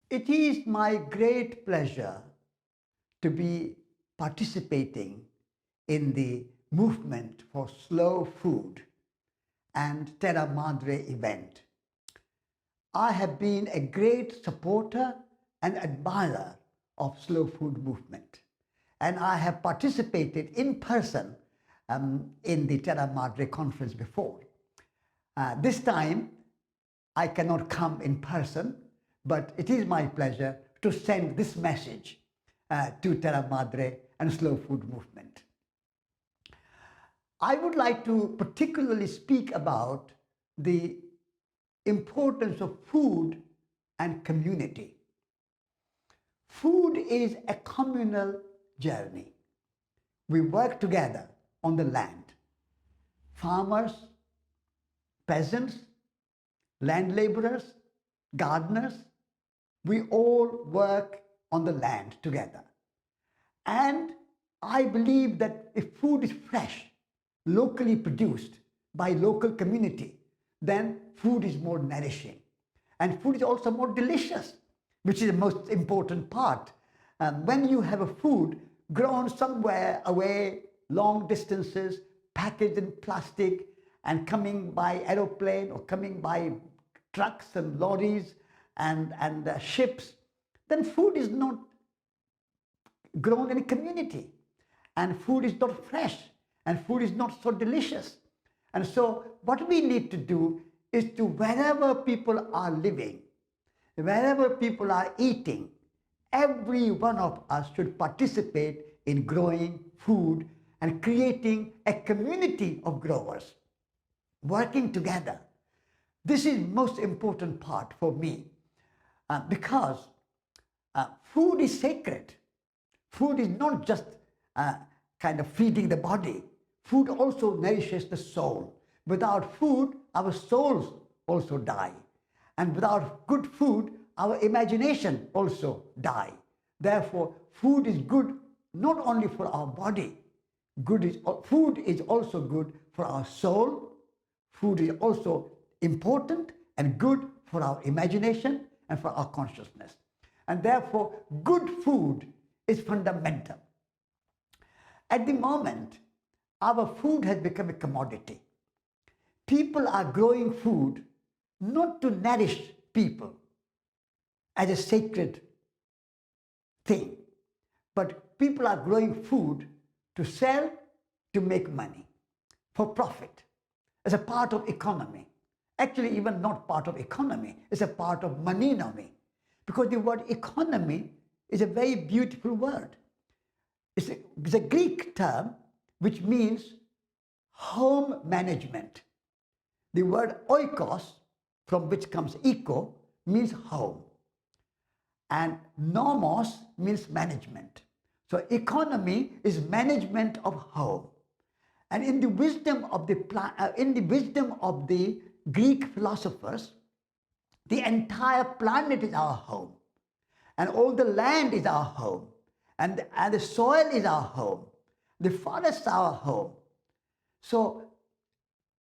It is my great pleasure to be participating in the movement for slow food and Terra Madre event. I have been a great supporter and admirer of slow food movement, and I have participated in person in the Terra Madre conference before. This time I cannot come in person, but it is my pleasure to send this message to Terra Madre and slow food movement. I would like to particularly speak about the importance of food and community. Food is a communal journey. We work together on the land. Farmers, peasants, land laborers, gardeners, we all work on the land together. And I believe that if food is fresh, locally produced by local community, then food is more nourishing. And food is also more delicious, which is the most important part. When you have a food grown somewhere away, long distances, packaged in plastic, and coming by aeroplane or coming by trucks and lorries and ships, then food is not grown in a community. And food is not fresh. And food is not so delicious. And so what we need to do is to, wherever people are living, wherever people are eating, every one of us should participate in growing food and creating a community of growers working together. This is most important part for me because food is sacred. Food is not just kind of feeding the body. Food also nourishes the soul. Without food, our souls also die. And without good food, our imagination also die. Therefore, food is good not only for our body. Food is also good for our soul. Food is also important and good for our imagination and for our consciousness. And therefore, good food is fundamental. At the moment, our food has become a commodity. People are growing food not to nourish people as a sacred thing, but people are growing food to sell, to make money, for profit, as a part of economy. Actually, even not part of economy, it's a part of moneynomy, because the word economy is a very beautiful word. It's a Greek term which means home management. The word oikos, from which comes eco, means home. And nomos means management. So economy is management of home. And in the wisdom of the Greek philosophers, the entire planet is our home. And all the land is our home. And the soil is our home. The forests are our home. So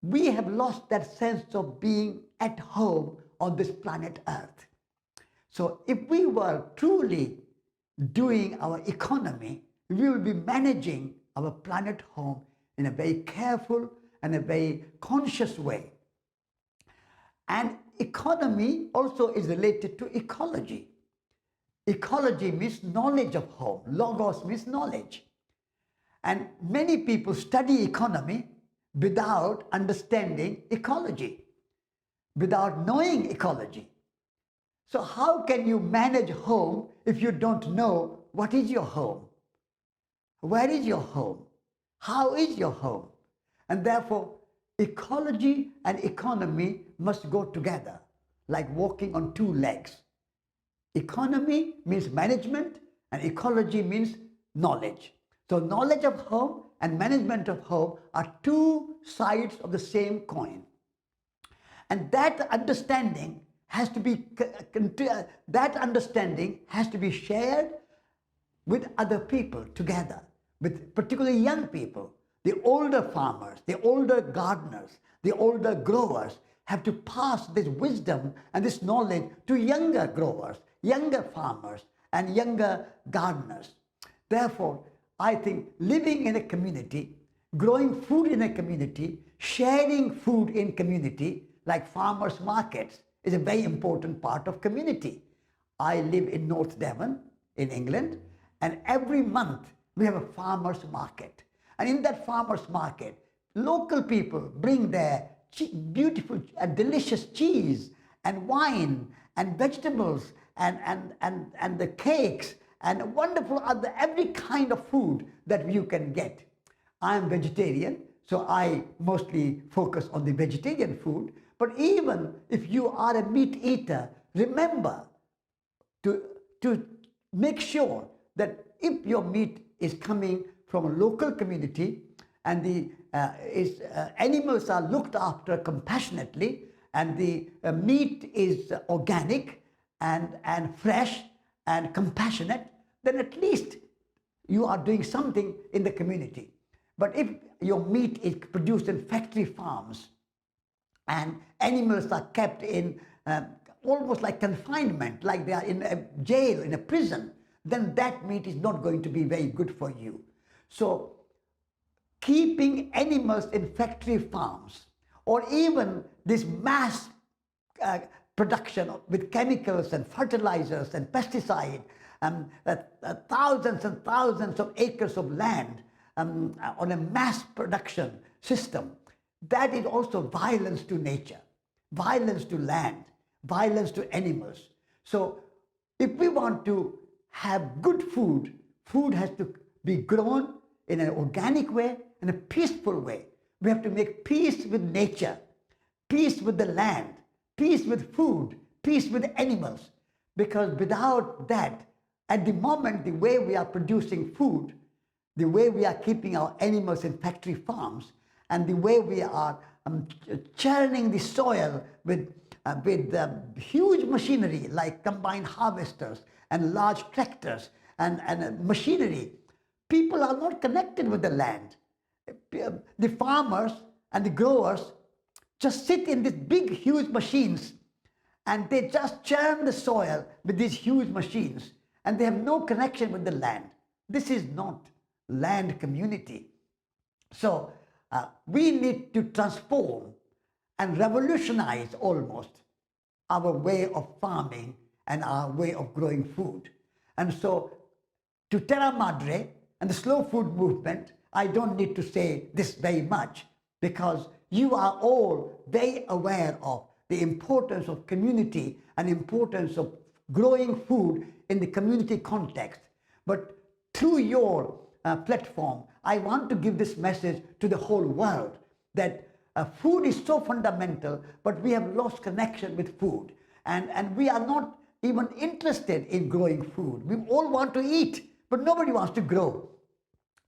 we have lost that sense of being at home on this planet Earth. So if we were truly doing our economy, we will be managing our planet home in a very careful and a very conscious way. And economy also is related to ecology. Ecology means knowledge of home. Logos means knowledge. And many people study economy without understanding ecology, without knowing ecology. So how can you manage home if you don't know what is your home? Where is your home? How is your home? And therefore, ecology and economy must go together, like walking on two legs. Economy means management and ecology means knowledge. So knowledge of home and management of home are two sides of the same coin. And that understanding has to be shared with other people together, with particularly young people. The older farmers, the older gardeners, the older growers have to pass this wisdom and this knowledge to younger growers, younger farmers and younger gardeners. Therefore, I think living in a community, growing food in a community, sharing food in community, like farmers' markets, is a very important part of community. I live in North Devon in England, and every month we have a farmers' market. And in that farmers' market, local people bring their beautiful and delicious cheese and wine and vegetables and the cakes and wonderful other every kind of food that you can get. I am vegetarian, so I mostly focus on the vegetarian food. But even if you are a meat eater, remember to make sure that if your meat is coming from a local community and the animals are looked after compassionately and the meat is organic and fresh and compassionate, then at least you are doing something in the community. But if your meat is produced in factory farms and animals are kept in almost like confinement, like they are in a jail, in a prison, then that meat is not going to be very good for you. So keeping animals in factory farms or even this mass production with chemicals and fertilizers and pesticide, thousands and thousands of acres of land on a mass production system, that is also violence to nature, violence to land, violence to animals. So if we want to have good food, food has to be grown in an organic way, in a peaceful way. We have to make peace with nature, peace with the land, peace with food, peace with animals. Because without that, at the moment, the way we are producing food, the way we are keeping our animals in factory farms, and the way we are churning the soil with huge machinery like combined harvesters and large tractors and machinery, people are not connected with the land. The farmers and the growers just sit in these big, huge machines and they just churn the soil with these huge machines and they have no connection with the land. This is not land community. So we need to transform and revolutionize almost our way of farming and our way of growing food. And so to Terra Madre and the slow food movement, I don't need to say this very much because you are all very aware of the importance of community and importance of growing food in the community context. But through your platform, I want to give this message to the whole world that food is so fundamental, but we have lost connection with food. And we are not even interested in growing food. We all want to eat, but nobody wants to grow.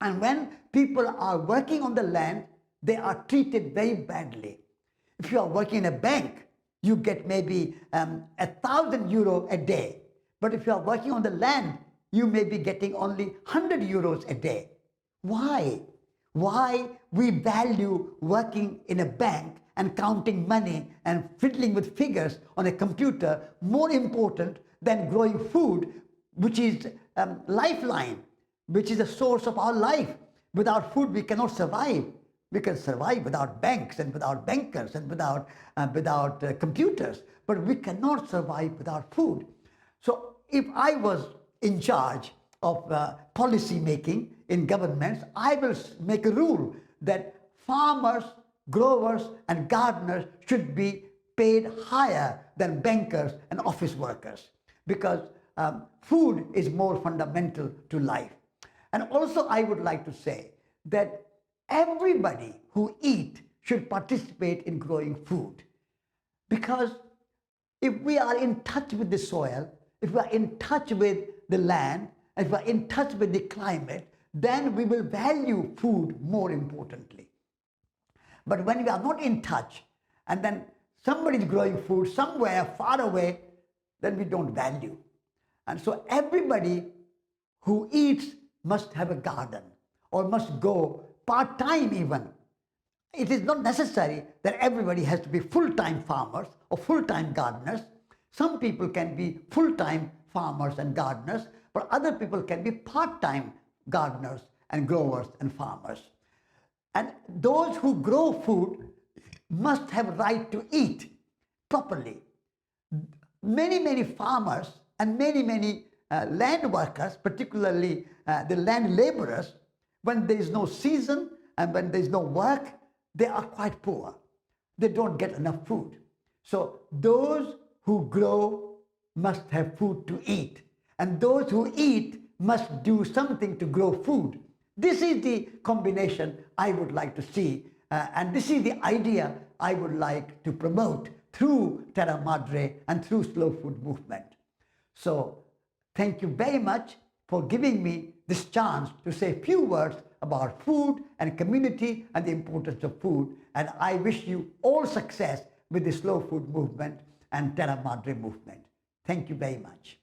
And when people are working on the land, they are treated very badly. If you are working in a bank, you get maybe €1,000 a day. But if you are working on the land, you may be getting only €100 a day. Why? Why we value working in a bank and counting money and fiddling with figures on a computer more important than growing food, which is lifeline, which is the source of our life. Without food, we cannot survive. We can survive without banks and without bankers and without computers, but we cannot survive without food. So if I was in charge of policy making in governments, I will make a rule that farmers, growers, and gardeners should be paid higher than bankers and office workers because food is more fundamental to life. And also I would like to say that everybody who eats should participate in growing food. Because if we are in touch with the soil, if we are in touch with the land, if we are in touch with the climate, then we will value food more importantly. But when we are not in touch, and then somebody is growing food somewhere far away, then we don't value. And so everybody who eats must have a garden or must go part-time even. It is not necessary that everybody has to be full-time farmers or full-time gardeners. Some people can be full-time farmers and gardeners, but other people can be part-time gardeners and growers and farmers. And those who grow food must have right to eat properly. Many farmers and many land workers, particularly the land laborers, when there is no season and when there is no work, they are quite poor. They don't get enough food. So those who grow must have food to eat, and those who eat must do something to grow food. This is the combination I would like to see, and this is the idea I would like to promote through Terra Madre and through Slow Food Movement. So thank you very much for giving me this chance to say a few words about food and community and the importance of food, and I wish you all success with the Slow Food Movement and Terra Madre movement. Thank you very much.